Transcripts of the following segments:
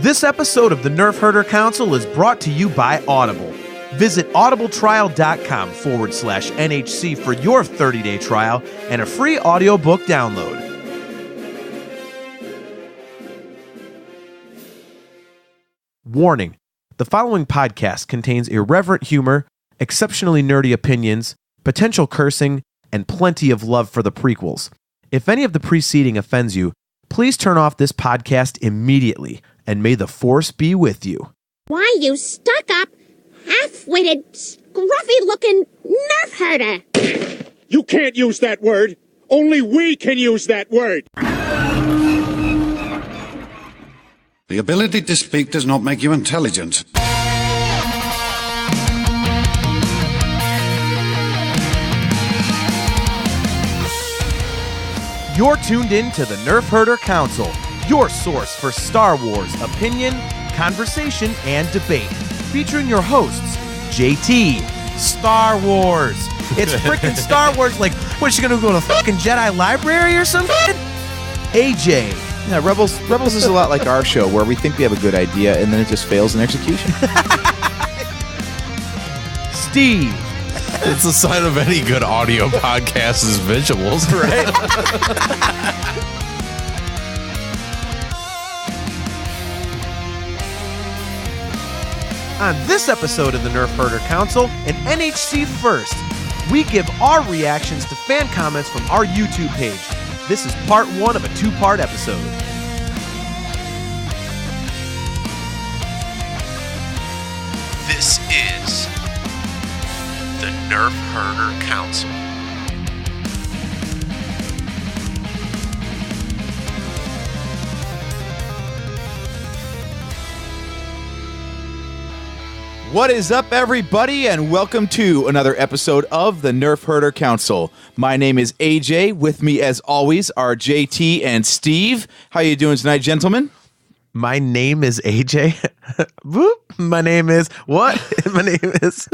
This episode of the Nerf Herder Council is brought to you by Audible. Visit audibletrial.com/NHC for your 30-day trial and a free audiobook download. Warning: the following podcast contains irreverent humor, exceptionally nerdy opinions, potential cursing, and plenty of love for the prequels. If any of the preceding offends you, please turn off this podcast immediately, and may the Force be with you. Why, you stuck-up, half-witted, scruffy-looking nerf herder! You can't use that word! Only we can use that word! The ability to speak does not make you intelligent. You're tuned in to the Nerf Herder Council, your source for Star Wars opinion, conversation, and debate. Featuring your hosts, JT, Star Wars. It's freaking Star Wars. Like, what, is she gonna go to the fucking Jedi library or something? AJ. Yeah, Rebels is a lot like our show, where we think we have a good idea and then it just fails in execution. Steve. It's a sign of any good audio podcast is visuals, right? On this episode of the Nerf Herder Council, an NHC first, we give our reactions to fan comments from our YouTube page. This is part one of a two-part episode. This is the Nerf Herder Council. What is up, everybody, and welcome to another episode of the Nerf Herder Council. My name is AJ. With me, as always, are JT and Steve. How you doing tonight, gentlemen? My name is AJ. Whoop. My name is what? My name is.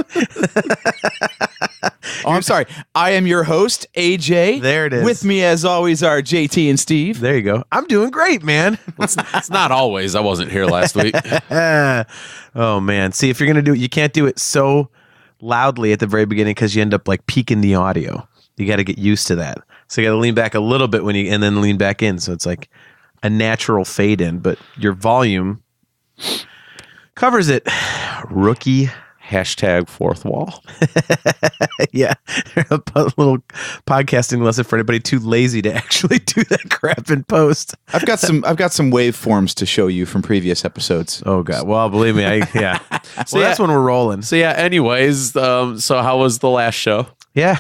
Oh, I'm sorry. I am your host, AJ. There it is. With me, as always, are JT and Steve. There you go. I'm doing great, man. It's not always. I wasn't here last week. Oh, man. See, if you're going to do it, you can't do it so loudly at the very beginning because you end up like peaking the audio. You got to get used to that. So you got to lean back a little bit and then lean back in. So it's like a natural fade in, but your volume covers it. Rookie. Hashtag fourth wall. Yeah. A little podcasting lesson for anybody too lazy to actually do that crap in post. I've got some waveforms to show you from previous episodes. Oh God. Well, believe me, yeah. So that's when we're rolling. So yeah, anyways, so how was the last show? Yeah.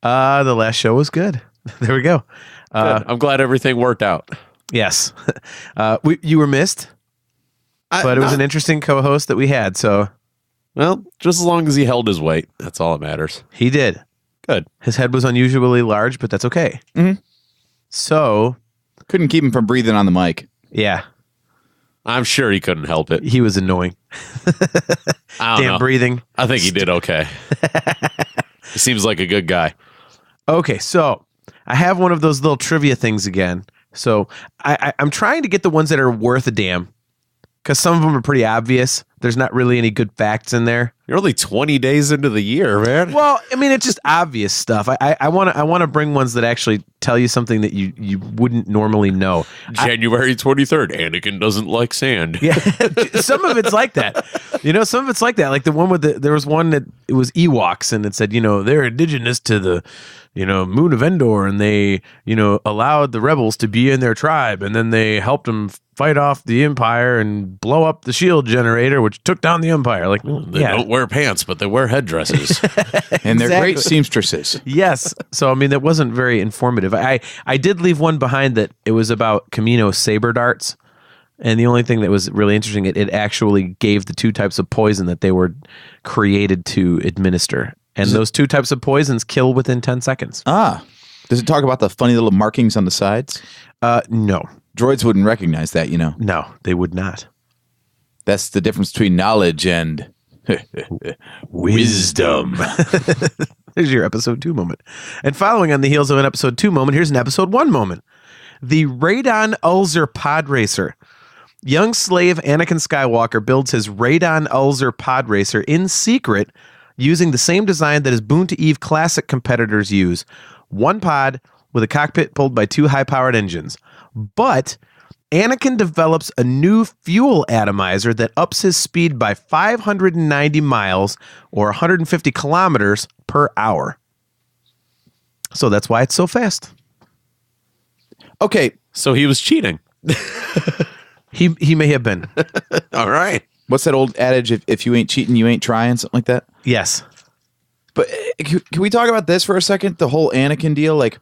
The last show was good. There we go. I'm glad everything worked out. Yes. You were missed. But it was an interesting co-host that we had, so... Well, just as long as he held his weight, that's all that matters. He did. Good. His head was unusually large, but that's okay. Mm-hmm. So... Couldn't keep him from breathing on the mic. Yeah. I'm sure he couldn't help it. He was annoying. I don't know. Breathing. I think he did okay. He seems like a good guy. Okay, so... I have one of those little trivia things again. So, I'm trying to get the ones that are worth a damn. Because some of them are pretty obvious. There's not really any good facts in there. You're only 20 days into the year, man. Well, I mean, it's just obvious stuff. I want to bring ones that actually tell you something that you wouldn't normally know. January 23rd, Anakin doesn't like sand. Yeah, some of it's like that. Some of it's like that. Like the one there was one that it was Ewoks, and it said, they're indigenous to the, moon of Endor, and they, allowed the rebels to be in their tribe, and then they helped them fight off the Empire and blow up the shield generator, which took down the Empire. Like, they don't wear pants, but they wear headdresses. And they're great seamstresses. Yes. So, I mean, that wasn't very informative. I did leave one behind that it was about Camino saber darts. And the only thing that was really interesting, it actually gave the two types of poison that they were created to administer. And those two types of poisons kill within 10 seconds. Ah. Does it talk about the funny little markings on the sides? No. Droids wouldn't recognize that, No, they would not. That's the difference between knowledge and wisdom. There's your episode 2 moment. And following on the heels of an episode 2 moment, here's an episode 1 moment. The Radon Ulzer Pod Racer. young slave Anakin Skywalker builds his Radon Ulzer pod racer in secret using the same design that his Boon to Eve Classic competitors use. One pod with a cockpit pulled by two high-powered engines. But Anakin develops a new fuel atomizer that ups his speed by 590 miles or 150 kilometers per hour. So that's why it's so fast. Okay, So he was cheating. He may have been. All right. what's that old adage? If you ain't cheating, you ain't trying, something like that. Yes. But can we talk about this for a second? The whole Anakin deal. Like,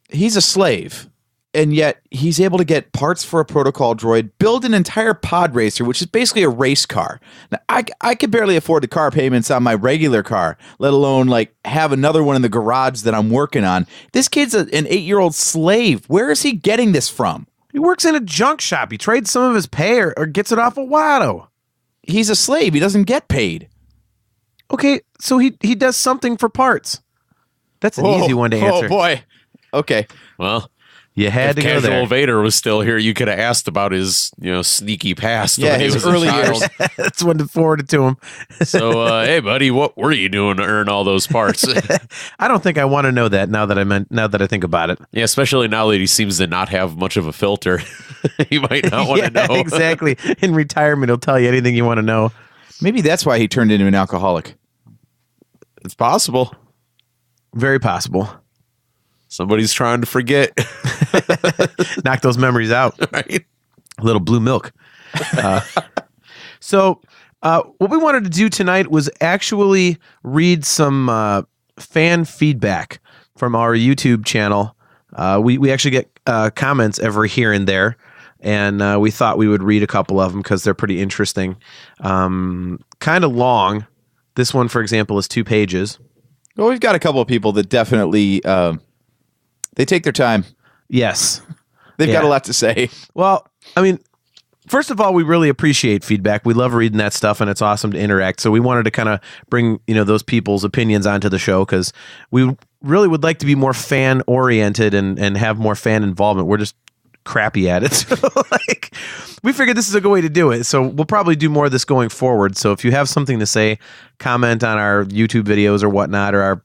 he's a slave, and yet he's able to get parts for a protocol droid, build an entire pod racer, which is basically a race car. Now, I could barely afford the car payments on my regular car, let alone like have another one in the garage that I'm working on. This kid's an 8-year-old slave. Where is he getting this from? He works in a junk shop. He trades some of his pay or gets it off a Watto. He's a slave. He doesn't get paid. Okay, so he does something for parts. That's an easy one to answer. Oh, boy. Okay. Well, You had to if go Casual there. Vader was still here, you could have asked about his, sneaky past. Yeah, when he his was a early child. years. That's one to forward it to him. So, hey, buddy, what were you doing to earn all those parts? I don't think I want to know that now that I think about it. Yeah, especially now that he seems to not have much of a filter. He might not want to know. Exactly. In retirement, he'll tell you anything you want to know. Maybe that's why he turned into an alcoholic. It's possible. Very possible. Somebody's trying to forget. Knock those memories out. Right? A little blue milk. So what we wanted to do tonight was actually read some fan feedback from our YouTube channel. We actually get comments every here and there, and we thought we would read a couple of them because they're pretty interesting. Kind of long. This one, for example, is 2 pages. Well, we've got a couple of people that definitely they take their time. Yes. They've got Yeah. a lot to say. Well, I mean, first of all, we really appreciate feedback. We love reading that stuff, and it's awesome to interact. So we wanted to kind of bring, those people's opinions onto the show because we really would like to be more fan oriented and have more fan involvement. We're just crappy at it. So, we figured this is a good way to do it. So we'll probably do more of this going forward. So if you have something to say, comment on our YouTube videos or whatnot, or our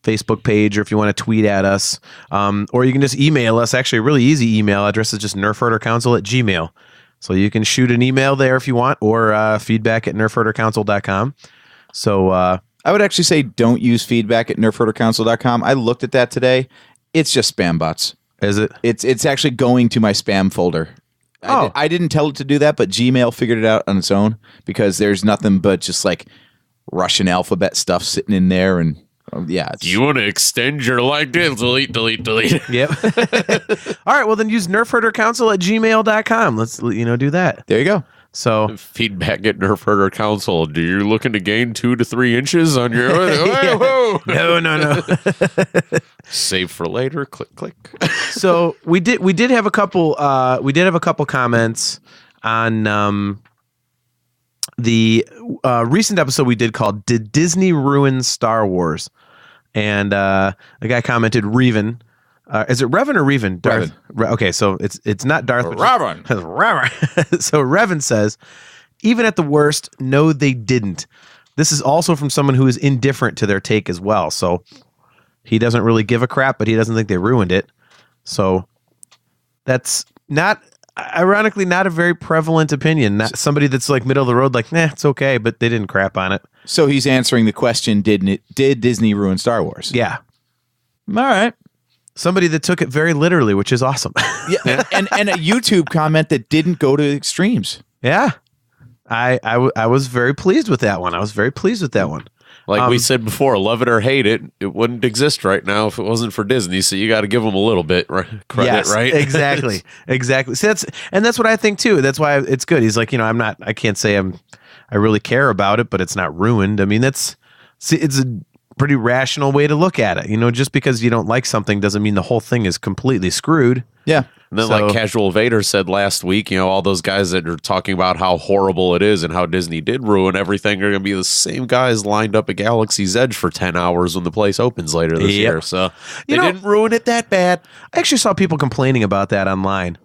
Facebook page, or if you want to tweet at us, or you can just email us. Actually, a really easy email address is just nerfherdercouncil@gmail.com. So you can shoot an email there if you want, or feedback at nerfherdercouncil.com. So I would actually say don't use feedback at nerfherdercouncil.com. I looked at that today. It's just spam bots. is it? It's actually going to my spam folder. Oh. I didn't tell it to do that, but Gmail figured it out on its own because there's nothing but just like Russian alphabet stuff sitting in there. And yeah. Do you want to extend your LinkedIn? Delete. Yep. All right. Well, then use nerfherdercouncil@gmail.com. Let's do that. There you go. So Feedback at Nerf Herder Council. Do you looking to gain 2 to 3 inches on your whoa. no. Save for later. Click. So we did have a couple comments on the recent episode we did called "Did Disney Ruin Star Wars?" And a guy commented, Revan. Is it Revan or Revan? Revan. Okay, so it's not Darth. but Revan. just- Revan. So Revan says, even at the worst, no, they didn't. This is also from someone who is indifferent to their take as well. So he doesn't really give a crap, but he doesn't think they ruined it. So that's ironically not a very prevalent opinion. Not somebody that's like middle of the road, like, nah, it's okay, but they didn't crap on it. So he's answering the question, did Disney ruin Star Wars? Yeah. All right. Somebody that took it very literally, which is awesome. Yeah. and a YouTube comment that didn't go to extremes. Yeah. I was very pleased with that one. Like we said before, love it or hate it, it wouldn't exist right now if it wasn't for Disney. So you got to give them a little bit credit, Yes, right? Exactly. See, that's what I think too. That's why it's good. He's like, I can't say I really care about it, but it's not ruined. I mean, it's a pretty rational way to look at it. Just because you don't like something doesn't mean the whole thing is completely screwed. Yeah. And then, So- like Casual Vader said last week, all those guys that are talking about how horrible it is and how Disney did ruin everything are going to be the same guys lined up at Galaxy's Edge for 10 hours when the place opens later this year. So they didn't ruin it that bad. I actually saw people complaining about that online.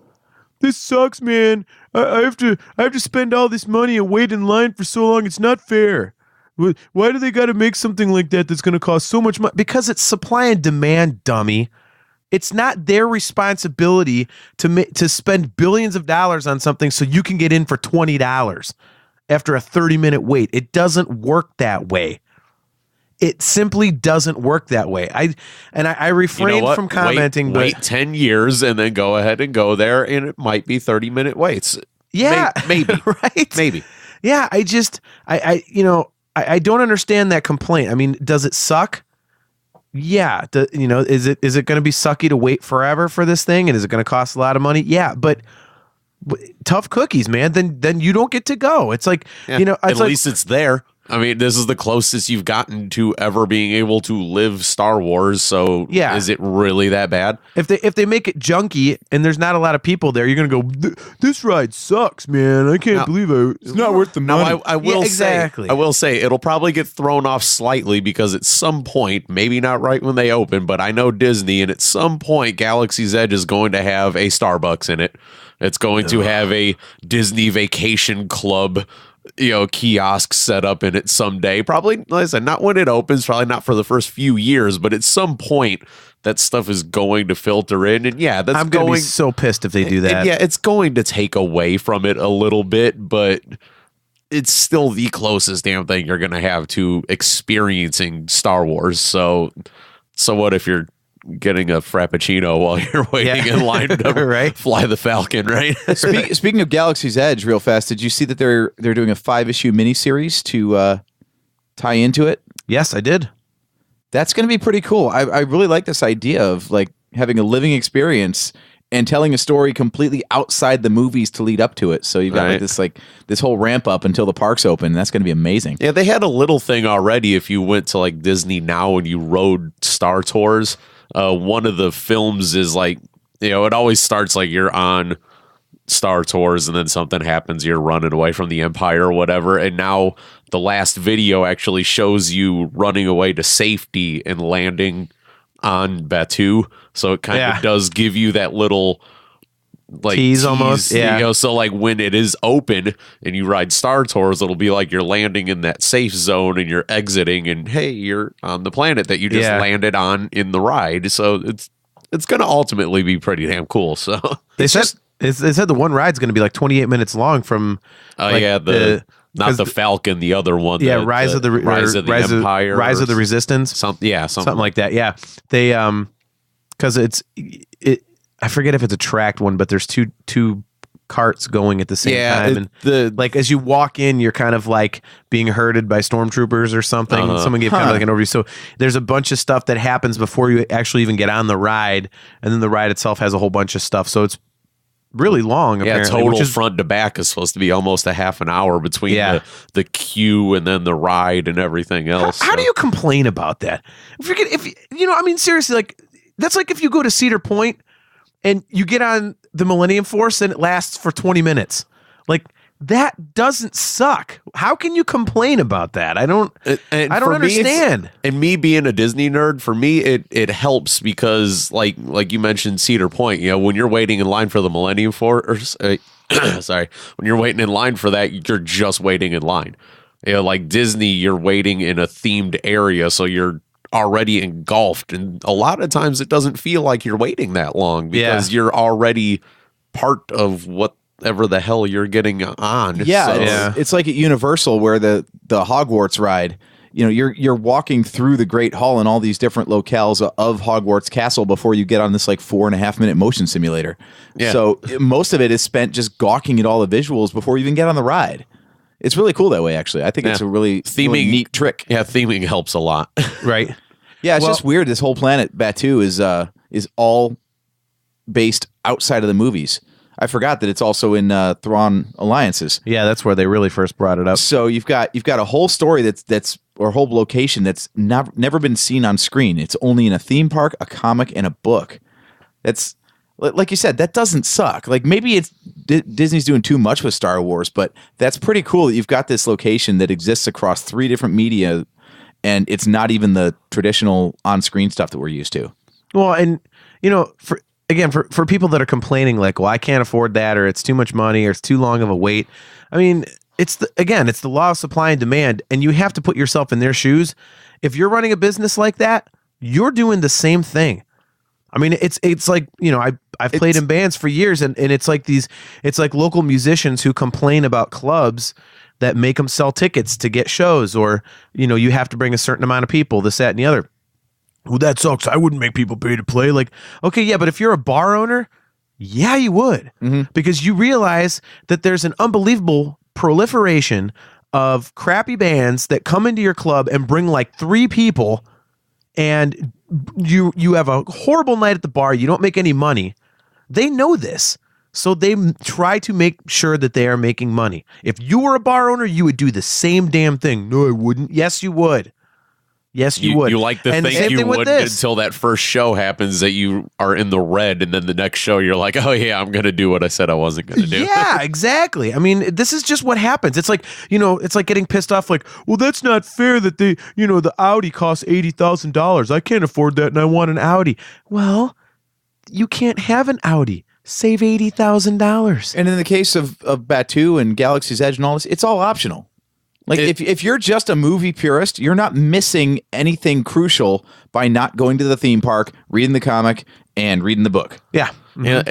this sucks, man. I have to spend all this money and wait in line for so long. It's not fair. Why do they got to make something like that that's going to cost so much money? Because it's supply and demand, dummy. It's not their responsibility to spend billions of dollars on something so you can get in for $20 after a 30-minute wait. It doesn't work that way. It simply doesn't work that way. I refrain from commenting. Wait 10 years and then go ahead and go there, and it might be 30-minute waits. Yeah, maybe right. Maybe. Yeah, I don't understand that complaint. I mean, does it suck? Yeah. Is it going to be sucky to wait forever for this thing, and is it going to cost a lot of money? Yeah, but tough cookies, man. Then you don't get to go. It's like at least it's there. I mean, this is the closest you've gotten to ever being able to live Star Wars. So yeah. Is it really that bad? If they make it junky and there's not a lot of people there, you're gonna go, this ride sucks, man. I can't believe it's not worth the money. Now, I will say it'll probably get thrown off slightly because at some point, maybe not right when they open, but I know Disney, and at some point, Galaxy's Edge is going to have a Starbucks in it. It's going to have a Disney Vacation Club kiosk set up in it someday. Probably, like I said, not when it opens, probably not for the first few years, but at some point that stuff is going to filter in. And yeah, I'm going to be so pissed if they do that. Yeah, it's going to take away from it a little bit, but it's still the closest damn thing you're going to have to experiencing Star Wars. So what if you're getting a Frappuccino while you're waiting in line to right? fly the Falcon, right? Speaking of Galaxy's Edge, real fast, did you see that they're doing a 5-issue miniseries to tie into it? Yes, I did. That's going to be pretty cool. I really like this idea of like having a living experience and telling a story completely outside the movies to lead up to it. So you've got this whole ramp up until the parks open. That's going to be amazing. Yeah, they had a little thing already. If you went to like Disney Now and you rode Star Tours, one of the films is like, it always starts like you're on Star Tours and then something happens, you're running away from the Empire or whatever. And now the last video actually shows you running away to safety and landing on Batuu. So it kind of does give you that little like tease almost. Yeah. So like when it is open and you ride Star Tours, it'll be like you're landing in that safe zone and you're exiting and hey, you're on the planet that you just landed on in the ride. So it's going to ultimately be pretty damn cool. So they said the one ride's going to be like 28 minutes long from the Falcon, the other one. Yeah, Rise of the Empire, Rise of the Resistance. Something like that. Yeah, they because I forget if it's a tracked one, but there's two carts going at the same time, and like as you walk in, you're kind of like being herded by stormtroopers or something. Someone gave kind of like an overview. So there's a bunch of stuff that happens before you actually even get on the ride, and then the ride itself has a whole bunch of stuff. So it's really long. Yeah, apparently, total front to back is supposed to be almost a half an hour between the queue and then the ride and everything else. How do you complain about that? Seriously, like that's like if you go to Cedar Point and you get on the Millennium Force and it lasts for 20 minutes. Like that doesn't suck. How can you complain about that? I don't understand. And me being a Disney nerd, for me it helps because like you mentioned Cedar Point, when you're waiting in line for the Millennium Force, when you're waiting in line for that, you're just waiting in line. Like Disney, you're waiting in a themed area, so you're already engulfed, and a lot of times it doesn't feel like you're waiting that long because you're already part of whatever the hell you're getting on. It's like at Universal where the Hogwarts ride, you're walking through the Great Hall and all these different locales of Hogwarts Castle before you get on this like 4.5 minute motion simulator. So most of it is spent just gawking at all the visuals before you even get on the ride. It's really cool that way, actually. I think it's a really neat trick. Yeah, theming helps a lot. Right. Yeah, it's just weird. This whole planet, Batuu, is all based outside of the movies. I forgot that it's also in Thrawn Alliances. Yeah, that's where they really first brought it up. So you've got a whole story or a whole location that's never been seen on screen. It's only in a theme park, a comic, and a book. That's like you said, that doesn't suck. Like maybe it's Disney's doing too much with Star Wars, but that's pretty cool that you've got this location that exists across 3 different media, and it's not even the traditional on-screen stuff that we're used to. Well, and again, for people that are complaining like, well, I can't afford that, or it's too much money, or it's too long of a wait. I mean, it's the law of supply and demand, and you have to put yourself in their shoes. If you're running a business like that, you're doing the same thing. I mean, it's like, you know, I've played in bands for years, and it's like local musicians who complain about clubs that make them sell tickets to get shows, or, you know, you have to bring a certain amount of people, this, that, and the other. Well, that sucks. I wouldn't make people pay to play. Like, okay, yeah, but if you're a bar owner, yeah, you would, because you realize that there's an unbelievable proliferation of crappy bands that come into your club and bring like 3 people, and you have a horrible night at the bar. You don't make any money. They know this, so they try to make sure that they are making money. If you were a bar owner, you would do the same damn thing. No, I wouldn't. Yes, you would. Yes, you would. You like to think you would until that first show happens that you are in the red, and then the next show you're like, oh yeah, I'm going to do what I said I wasn't going to do. Yeah, exactly. I mean, this is just what happens. It's like, you know, it's like getting pissed off like, well, that's not fair that the Audi costs $80,000. I can't afford that, and I want an Audi. Well, you can't have an Audi. Save $80,000. And in the case of Batu and Galaxy's Edge and all this, it's all optional. Like, if you're just a movie purist, you're not missing anything crucial by not going to the theme park, reading the comic, and reading the book. Yeah. Yeah,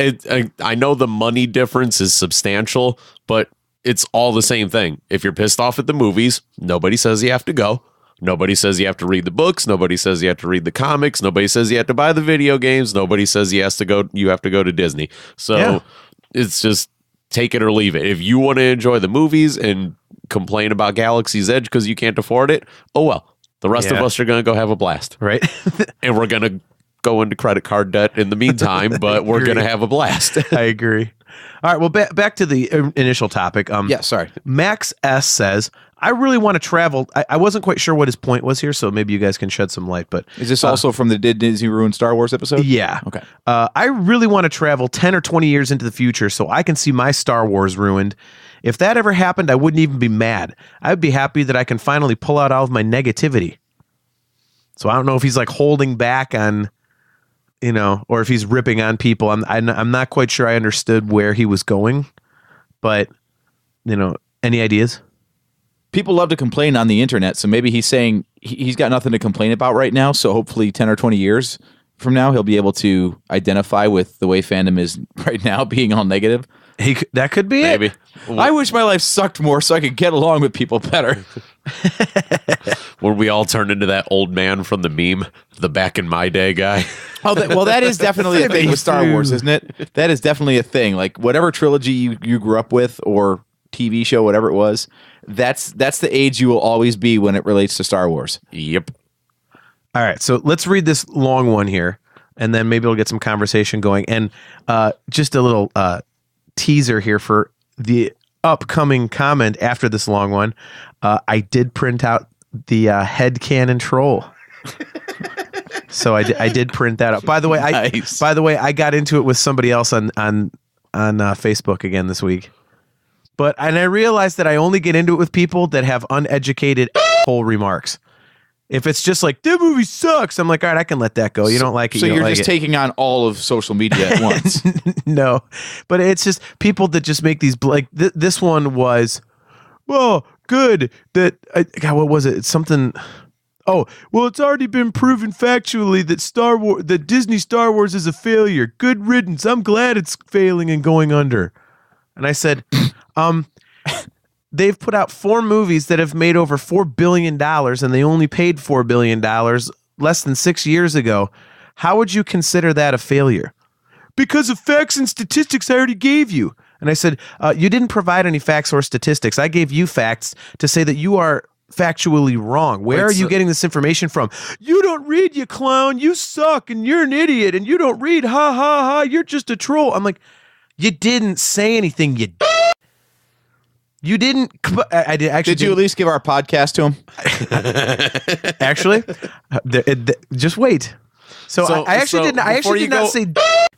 I know the money difference is substantial, but it's all the same thing. If you're pissed off at the movies, nobody says you have to go. Nobody says you have to read the books. Nobody says you have to read the comics. Nobody says you have to buy the video games. Nobody says you have to go to Disney. So It's just take it or leave it. If you want to enjoy the movies and complain about Galaxy's Edge because you can't afford it, oh well. The rest of us are going to go have a blast. Right. And we're going to go into credit card debt in the meantime, but we're going to have a blast. I agree. All right, well, back to the initial topic. Sorry. Max S says, I really want to travel. I wasn't quite sure what his point was here, so maybe you guys can shed some light. But is this also from the Did Disney Ruin Star Wars episode? Yeah. Okay. I really want to travel 10 or 20 years into the future so I can see my Star Wars ruined. If that ever happened, I wouldn't even be mad. I'd be happy that I can finally pull out all of my negativity. So I don't know if he's like holding back on, you know, or if he's ripping on people. I'm not quite sure I understood where he was going, but, you know, any ideas? People love to complain on the internet, so maybe he's saying he's got nothing to complain about right now, so hopefully 10 or 20 years from now, he'll be able to identify with the way fandom is right now, being all negative. That could be Maybe. it. I wish my life sucked more so I could get along with people better. When we all turn into that old man from the meme, the back in my day guy. Oh, well, that is definitely a thing with Star Wars, isn't it? That is definitely a thing. Like, whatever trilogy you grew up with or TV show, whatever it was, that's the age you will always be when it relates to Star Wars. Yep. All right, so let's read this long one here, and then maybe we'll get some conversation going. And just a little teaser here for the upcoming comment after this long one. I did print out the headcanon troll. So I did print that out. By the way, I got into it with somebody else on Facebook again this week. And I realized that I only get into it with people that have uneducated whole remarks. If it's just like, that movie sucks, I'm like, all right, I can let that go. You don't like it. So you're like just taking on all of social media at once. No, but it's just people that just make these, like, this one was, well, good that, God, what was it? It's something, oh, well, it's already been proven factually that Disney Star Wars is a failure. Good riddance. I'm glad it's failing and going under. And I said, they've put out 4 movies that have made over $4 billion, and they only paid $4 billion less than 6 years ago. How would you consider that a failure? Because of facts and statistics I already gave you. And I said, you didn't provide any facts or statistics. I gave you facts to say that you are factually wrong. Where are you getting this information from? You don't read, you clown. You suck, and you're an idiot, and you don't read. Ha, ha, ha. You're just a troll. I'm like, you didn't say anything, you didn't. I did actually. Did you at least give our podcast to him? Actually, just wait. So I actually did not say.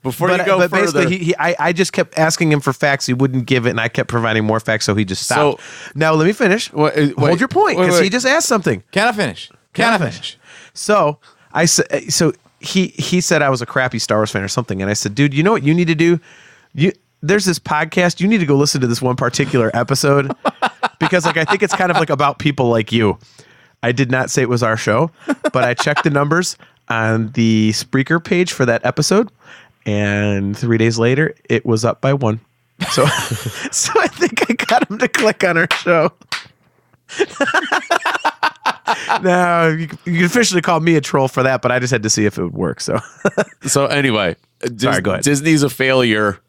Before you go further, basically, I just kept asking him for facts. He wouldn't give it, and I kept providing more facts, so he just stopped. So now let me finish. Hold your point, because he just asked something. Can I finish? So I said, so he said I was a crappy Star Wars fan or something, and I said, dude, you know what you need to do? There's this podcast. You need to go listen to this one particular episode because like I think it's kind of like about people like you. I did not say it was our show, but I checked the numbers on the Spreaker page for that episode, and 3 days later it was up by 1. So so I think I got him to click on our show. Now you can officially call me a troll for that, but I just had to see if it would work. So Anyway, Sorry, go ahead. Disney's a failure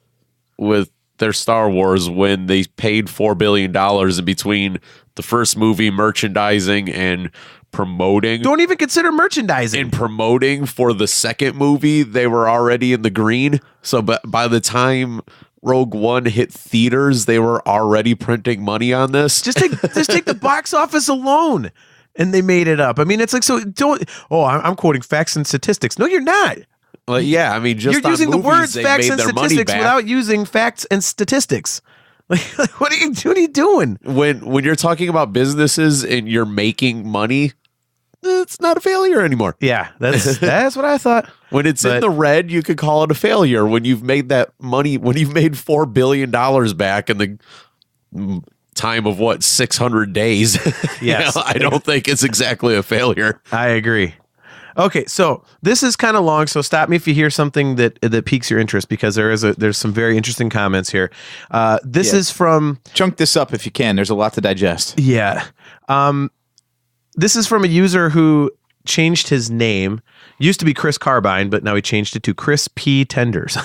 with their Star Wars when they paid $4 billion in between the first movie, merchandising, and promoting. don't even consider merchandising. In promoting for the second movie, they were already in the green. So by the time Rogue One hit theaters, they were already printing money on this. Just take the box office alone, and they made it up. I mean, it's like, so don't. Oh, I'm quoting facts and statistics. No, you're not. Like, yeah, I mean, just You're on using the movies, words they facts made and their money statistics back. without using facts and statistics. Like what are you doing? When you're talking about businesses and you're making money, it's not a failure anymore. Yeah, that's what I thought. When it's in the red, you could call it a failure. When you've made that money, when you've made $4 billion back in the time of 600 days, Yes. I don't think it's exactly a failure. I agree. Okay, so this is kind of long, so stop me if you hear something that piques your interest, because there's some very interesting comments here. This is from Chunk this up if you can. There's a lot to digest. Yeah. This is from a user who changed his name. Used to be Chris Carbine, but now he changed it to Chris P. Tenders.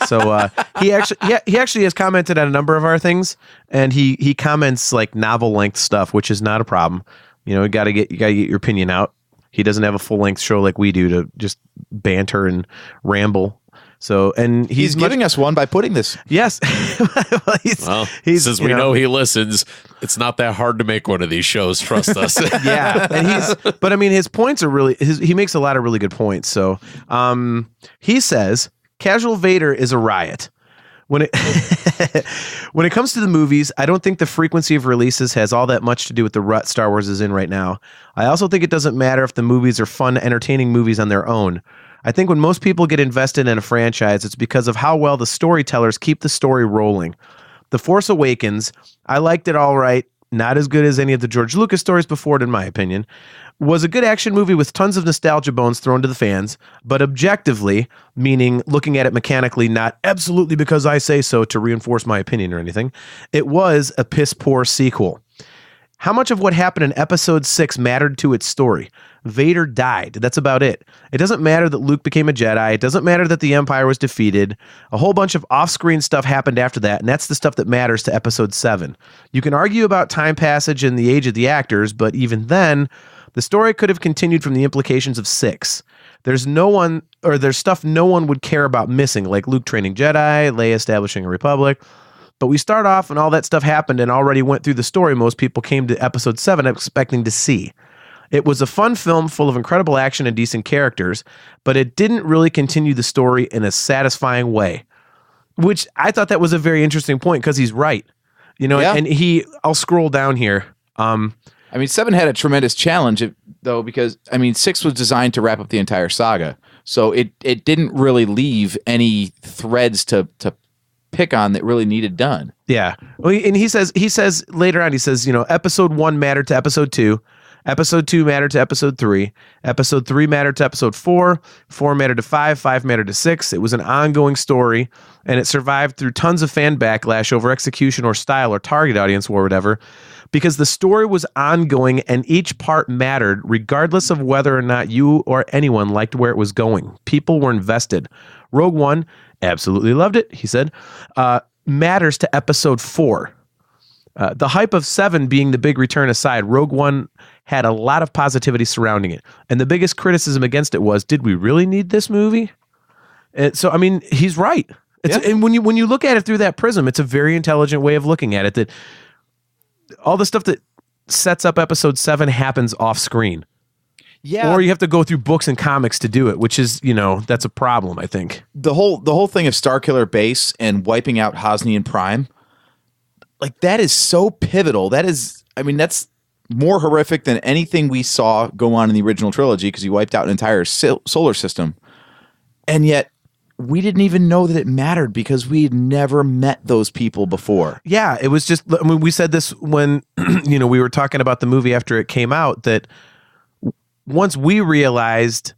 So he actually has commented on a number of our things, and he comments like novel length stuff, which is not a problem. You know, you gotta get your opinion out. He doesn't have a full length show like we do to just banter and ramble. So, and He's giving us one by putting this. Yes. Well, since we know he listens, it's not that hard to make one of these shows. Trust us. Yeah, and but I mean, his points are really. He makes a lot of really good points. So, he says, "Casual Vader is a riot." When it comes to the movies, I don't think the frequency of releases has all that much to do with the rut Star Wars is in right now. I also think it doesn't matter if the movies are fun, entertaining movies on their own. I think when most people get invested in a franchise, it's because of how well the storytellers keep the story rolling. The Force Awakens, I liked it all right. Not as good as any of the George Lucas stories before it, in my opinion. Was a good action movie with tons of nostalgia bones thrown to the fans, but objectively, meaning looking at it mechanically, not absolutely because I say so to reinforce my opinion or anything, it was a piss-poor sequel. How much of what happened in Episode 6 mattered to its story? Vader died. That's about it. It doesn't matter that Luke became a Jedi. It doesn't matter that the Empire was defeated. A whole bunch of off-screen stuff happened after that, and that's the stuff that matters to Episode 7. You can argue about time passage and the age of the actors, but even then, the story could have continued from the implications of 6. There's stuff no one would care about missing, like Luke training Jedi, Leia establishing a republic. But we start off and all that stuff happened and already went through the story most people came to Episode 7 expecting to see. It was a fun film full of incredible action and decent characters, but it didn't really continue the story in a satisfying way. Which I thought that was a very interesting point, because he's right. You know, Yeah. and I'll scroll down here. I mean, 7 had a tremendous challenge, though, because, I mean, 6 was designed to wrap up the entire saga. So it didn't really leave any threads to pick on that really needed done. Yeah. Well, and he says later on, you know, Episode 1 mattered to Episode 2. Episode 2 mattered to Episode 3. Episode 3 mattered to Episode 4. 4 mattered to 5. 5 mattered to 6. It was an ongoing story, and it survived through tons of fan backlash over execution or style or target audience or whatever, because the story was ongoing and each part mattered regardless of whether or not you or anyone liked where it was going. People were invested. Rogue One, absolutely loved it, he said, matters to Episode 4. The hype of 7 being the big return aside, Rogue One had a lot of positivity surrounding it. And the biggest criticism against it was, did we really need this movie? So, I mean, he's right. And when you look at it through that prism, it's a very intelligent way of looking at it, that all the stuff that sets up Episode 7 happens off screen. Yeah. Or you have to go through books and comics to do it, which is, you know, that's a problem, I think. The whole thing of Starkiller Base and wiping out Hosnian Prime, like, that is so pivotal. That is, I mean, that's more horrific than anything we saw go on in the original trilogy because he wiped out an entire solar system. And yet we didn't even know that it mattered because we had never met those people before. Yeah, it was just, I mean, we said this when, you know, we were talking about the movie after it came out, that once we realized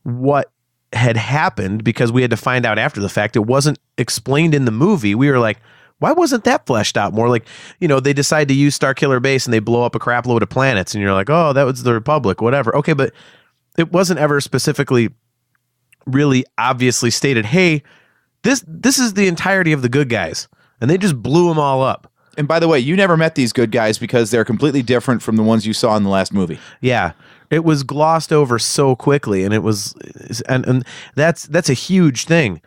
what had happened, because we had to find out after the fact, it wasn't explained in the movie. We were like, why wasn't that fleshed out more? Like, you know, they decide to use Starkiller Base and they blow up a crap load of planets and you're like, oh, that was the Republic, whatever. Okay, but it wasn't ever specifically really obviously stated, hey, this is the entirety of the good guys. And they just blew them all up. And by the way, you never met these good guys because they're completely different from the ones you saw in the last movie. Yeah. It was glossed over so quickly, and it was, and that's a huge thing.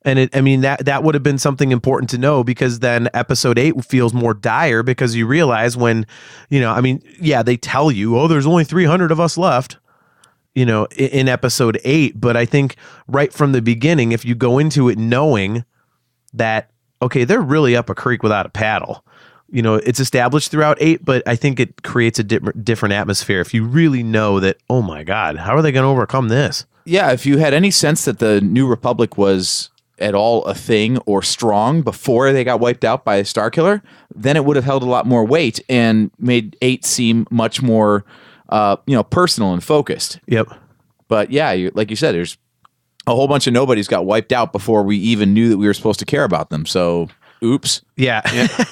And that would have been something important to know, because then episode 8 feels more dire because you realize when, you know, I mean, yeah, they tell you, oh, there's only 300 of us left, you know, in episode 8. But I think right from the beginning, if you go into it knowing that, okay, they're really up a creek without a paddle, you know, it's established throughout 8, but I think it creates a different atmosphere if you really know that, oh my God, how are they going to overcome this? Yeah, if you had any sense that the New Republic was at all a thing or strong before they got wiped out by a Starkiller, then it would have held a lot more weight and made 8 seem much more, personal and focused. Yep. But yeah, like you said, there's a whole bunch of nobodies got wiped out before we even knew that we were supposed to care about them. So, oops. Yeah.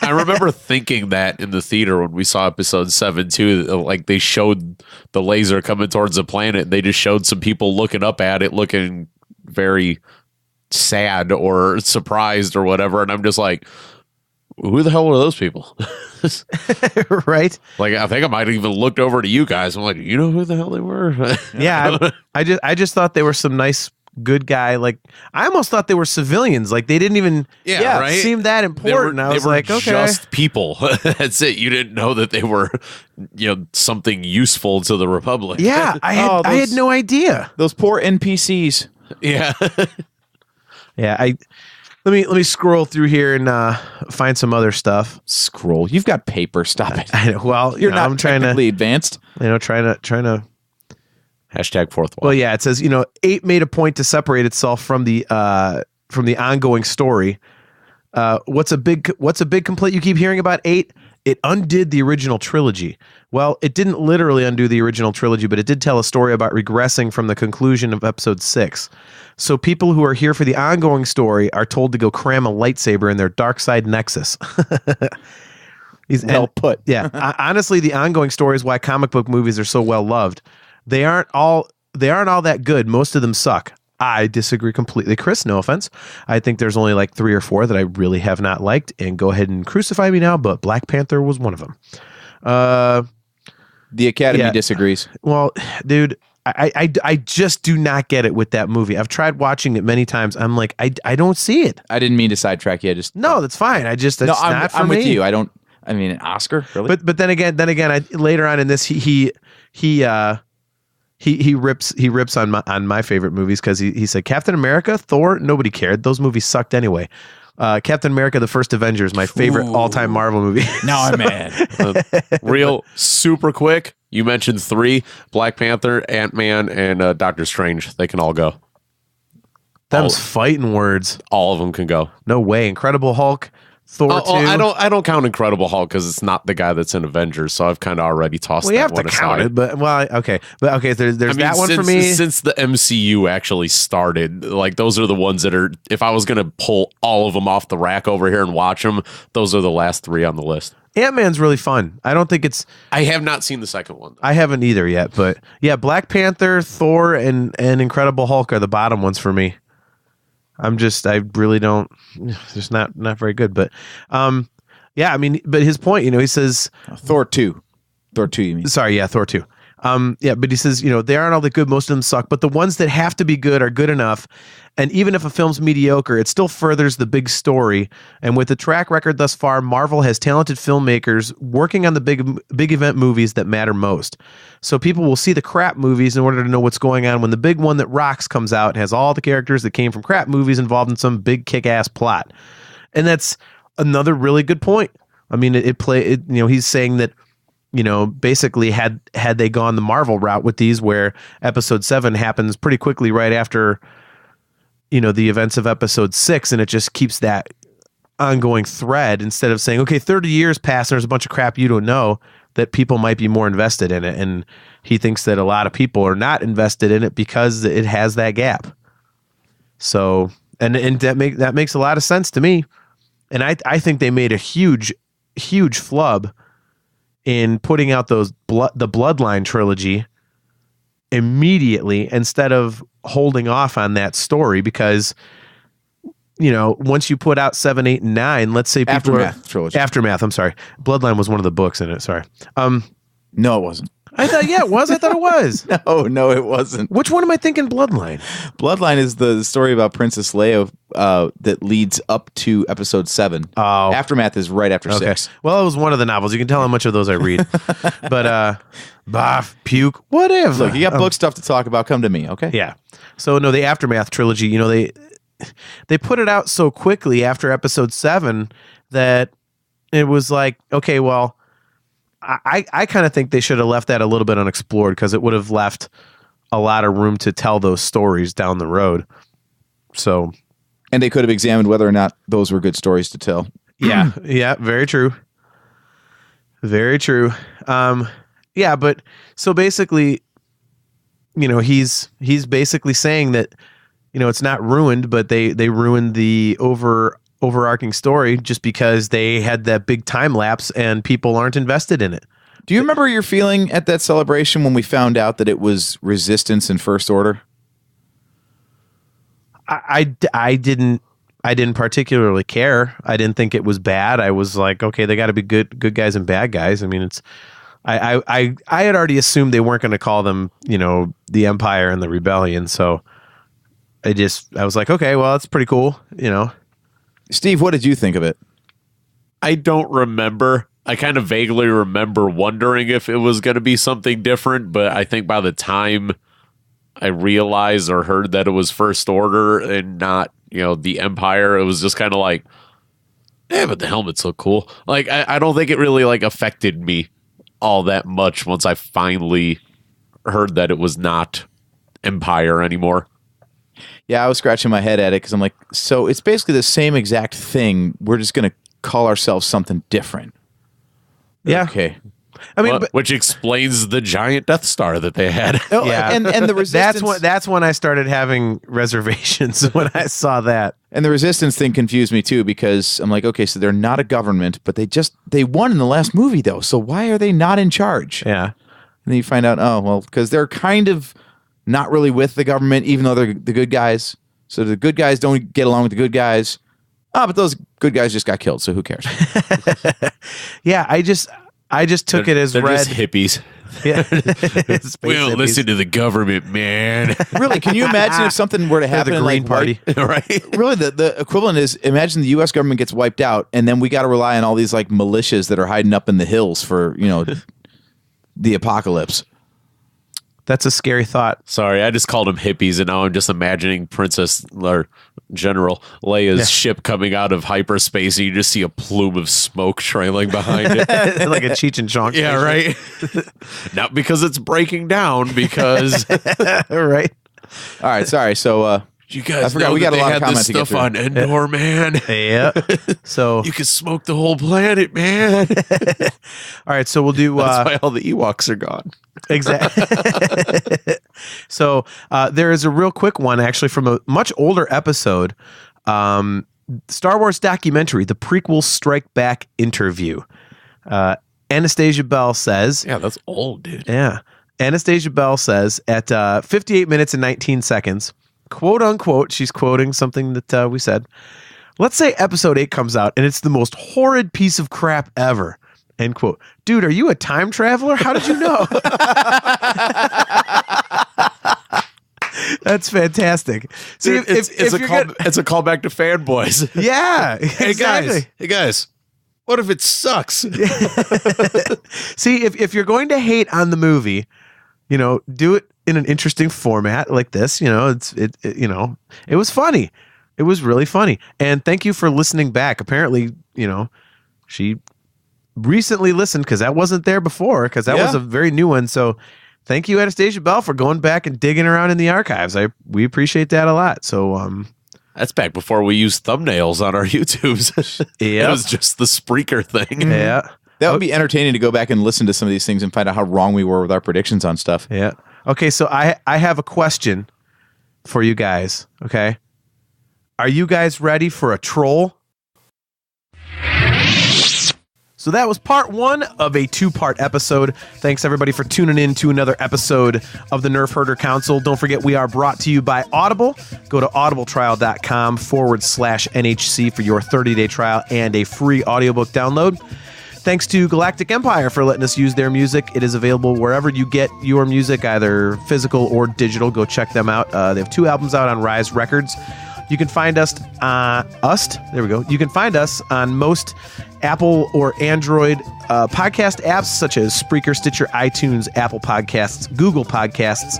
I remember thinking that in the theater when we saw episode 7 too. Like, they showed the laser coming towards the planet, and they just showed some people looking up at it, looking very sad or surprised or whatever, and I'm just like, who the hell were those people? Right? Like, I think I might have even looked over to you guys. I'm like, you know who the hell they were? Yeah, I just thought they were some nice good guy. Like, I almost thought they were civilians. Like, they didn't even right? seem that important. I was like, okay, just people. That's it. You didn't know that they were, you know, something useful to the Republic. Yeah, I had no idea. Those poor NPCs. Yeah. Yeah, let me scroll through here and find some other stuff. Scroll. You've got paper. Stop it. I know, well, You're not I'm trying to advanced. You know, trying to. Hashtag fourth wall. Well, yeah, it says, you know, 8 made a point to separate itself from the ongoing story. What's a big complaint you keep hearing about 8? It undid the original trilogy. Well, it didn't literally undo the original trilogy, but it did tell a story about regressing from the conclusion of episode 6. So people who are here for the ongoing story are told to go cram a lightsaber in their dark side nexus. Well put. Yeah. Honestly, the ongoing story is why comic book movies are so well loved. They aren't all that good. Most of them suck. I disagree completely, Chris. No offense. I think there's only like 3 or 4 that I really have not liked, and go ahead and crucify me now, but Black Panther was one of them. The Academy disagrees. Well, dude, I just do not get it with that movie. I've tried watching it many times. I'm like, I don't see it. I didn't mean to sidetrack you. No, that's fine. That's not for I'm me. with you. An Oscar, really? But then again, later on in this, he rips on my favorite movies, because he said Captain America, Thor, nobody cared. Those movies sucked anyway. Captain America: The First Avenger is my favorite all-time Marvel movie. Now I'm mad. Real super quick. You mentioned 3: Black Panther, Ant-Man, and Doctor Strange. They can all go. Them's fighting words. All of them can go. No way. Incredible Hulk, Thor 2. I don't count Incredible Hulk because it's not the guy that's in Avengers, so I've kind of already tossed Well, you that have to one count aside. it, but okay. There's that one for me. Since the MCU actually started, like, those are the ones that are. If I was gonna pull all of them off the rack over here and watch them, those are the last 3 on the list. Ant-Man's really fun. I don't think it's. I have not seen the second one. I haven't either yet, but yeah, Black Panther, Thor, and Incredible Hulk are the bottom ones for me. I really don't. Just not very good, but yeah. I mean, but his point, you know, he says Thor 2. Thor 2, you mean? Sorry, yeah, Thor 2. Yeah, but he says, you know, they aren't all that good. Most of them suck, but the ones that have to be good are good enough. And even if a film's mediocre, it still furthers the big story. And with the track record thus far, Marvel has talented filmmakers working on the big event movies that matter most. So people will see the crap movies in order to know what's going on when the big one that rocks comes out and has all the characters that came from crap movies involved in some big kick-ass plot. And that's another really good point. I mean, he's saying that basically had they gone the Marvel route with these, where episode 7 happens pretty quickly right after, the events of episode 6, and it just keeps that ongoing thread instead of saying, okay, 30 years pass and there's a bunch of crap you don't know, that people might be more invested in it. And he thinks that a lot of people are not invested in it because it has that gap. So, and that makes a lot of sense to me. And I think they made a huge flub in putting out the Bloodline trilogy immediately instead of holding off on that story, because once you put out 7, 8, and 9, let's say people trilogy. Aftermath, I'm sorry. Bloodline was one of the books in it, sorry. No, it wasn't. I thought, it was. I thought it was. No, it wasn't. Which one am I thinking? Bloodline. Bloodline is the story about Princess Leia that leads up to episode 7. Oh. Aftermath is right after 6. Well, it was one of the novels. You can tell how much of those I read. But, puke, whatever. Look, you got book stuff to talk about. Come to me, okay? Yeah. So, no, the Aftermath trilogy, they put it out so quickly after episode 7 that it was like, okay, well, I kind of think they should have left that a little bit unexplored, because it would have left a lot of room to tell those stories down the road. So, and they could have examined whether or not those were good stories to tell. Yeah. Yeah. Very true. Very true. But so basically, he's basically saying that, it's not ruined, but they ruined the overarching story just because they had that big time lapse and people aren't invested in it. Do you remember your feeling at that celebration when we found out that it was Resistance and First Order? I didn't particularly care. I didn't think it was bad. I was like, okay, they got to be good guys and bad guys. I mean, I had already assumed they weren't going to call them, the Empire and the Rebellion. So I was like, okay, well, that's pretty cool. Steve, what did you think of it? I don't remember. I kind of vaguely remember wondering if it was going to be something different, but I think by the time I realized or heard that it was First Order and not, the Empire, it was just kind of like, but the helmets look cool. Like, I don't think it really affected me all that much once I finally heard that it was not Empire anymore. Yeah, I was scratching my head at it because I'm like, so it's basically the same exact thing. We're just going to call ourselves something different. Yeah. Okay. I mean, which explains the giant Death Star that they had. Yeah. And the Resistance. That's when I started having reservations when I saw that. And the Resistance thing confused me too, because I'm like, okay, so they're not a government, but they won in the last movie though. So why are they not in charge? Yeah. And then you find out, oh, well, because they're kind of not really with the government, even though they're the good guys. So the good guys don't get along with the good guys. But those good guys just got killed, so who cares? Yeah, I just took it as they're red just hippies. Yeah. We don't listen to the government, man. Really, can you imagine if something were to happen the in Green Party, right? Really, the equivalent is, imagine the U.S. government gets wiped out, and then we got to rely on all these militias that are hiding up in the hills for the apocalypse. That's a scary thought. Sorry, I just called them hippies, and now I'm just imagining Princess or General Leia's ship coming out of hyperspace, and you just see a plume of smoke trailing behind it. Like a Cheech and Chong. Yeah, right. Not because it's breaking down, because right. All right, sorry. So you guys, I forgot we got a lot of comments to get stuff through. on Endor, man. Yeah. So you can smoke the whole planet, man. All right, so we'll do. That's why all the Ewoks are gone. Exactly. So there is a real quick one, actually, from a much older episode, Star Wars documentary, the prequel Strike Back interview. Anastasia Bell says, "Yeah, that's old, dude." Yeah, Anastasia Bell says at 58 minutes and 19 seconds, quote unquote, she's quoting something that we said. Let's say episode 8 comes out and it's the most horrid piece of crap ever. End quote. Dude, are you a time traveler? How did you know? That's fantastic. See, Dude, it's a callback to fanboys. Yeah, Hey guys, what if it sucks? See, if you're going to hate on the movie, do it in an interesting format like this. It was funny. It was really funny. And thank you for listening back. Apparently, she recently listened, because that wasn't there before, because that was a very new one. So thank you, Anastasia Bell, for going back and digging around in the archives. We appreciate that a lot. So that's back before we used thumbnails on our YouTubes. It was just the Spreaker thing. Yeah. That would be entertaining to go back and listen to some of these things and find out how wrong we were with our predictions on stuff. Yeah. Okay, so I have a question for you guys, okay? Are you guys ready for a troll? So that was part 1 of a 2-part episode. Thanks, everybody, for tuning in to another episode of the Nerf Herder Council. Don't forget, we are brought to you by Audible. Go to audibletrial.com/NHC for your 30-day trial and a free audiobook download. Thanks to Galactic Empire for letting us use their music. It is available wherever you get your music, either physical or digital. Go check them out. They have 2 albums out on Rise Records. You can find us there we go. You can find us on most Apple or Android podcast apps such as Spreaker, Stitcher, iTunes, Apple Podcasts, Google Podcasts,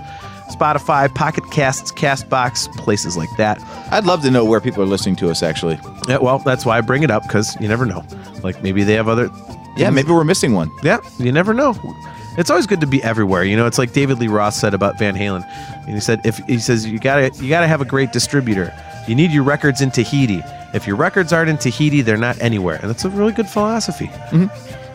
Spotify, Pocket Casts, Castbox, places like that. I'd love to know where people are listening to us, actually. Yeah, well, that's why I bring it up, because you never know. Like, maybe they have other... Yeah, maybe we're missing one. Yeah, you never know. It's always good to be everywhere. You know, it's like David Lee Roth said about Van Halen. And he said, you gotta have a great distributor. You need your records in Tahiti. If your records aren't in Tahiti, they're not anywhere. And that's a really good philosophy. Mm-hmm.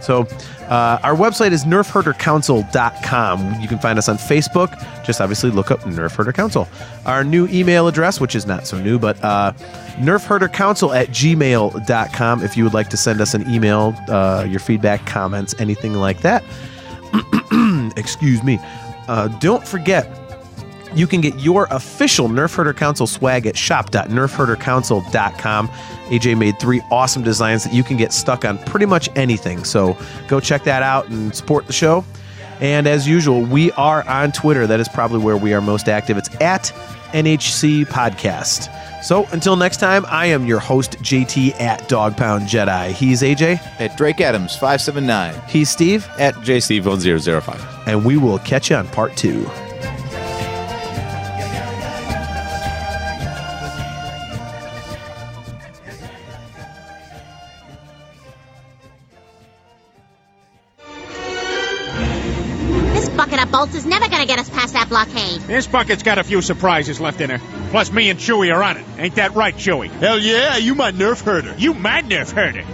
So our website is nerfherdercouncil.com. You can find us on Facebook. Just obviously look up Nerf Herder Council. Our new email address, which is not so new, but nerfherdercouncil@gmail.com if you would like to send us an email, your feedback, comments, anything like that. Excuse me. Don't forget, you can get your official Nerf Herder Council swag at shop.nerfherdercouncil.com. AJ made 3 awesome designs that you can get stuck on pretty much anything. So go check that out and support the show. And as usual, we are on Twitter. That is probably where we are most active. It's at NHC Podcast. So until next time, I am your host, JT at Dog Pound Jedi. He's AJ. At Drake Adams, 579. He's Steve. At JSteve1005. And we will catch you on part 2. Bolts is never gonna get us past that blockade. This bucket's got a few surprises left in her. Plus, me and Chewie are on it. Ain't that right, Chewie? Hell yeah, you my Nerf herder. You my Nerf herder.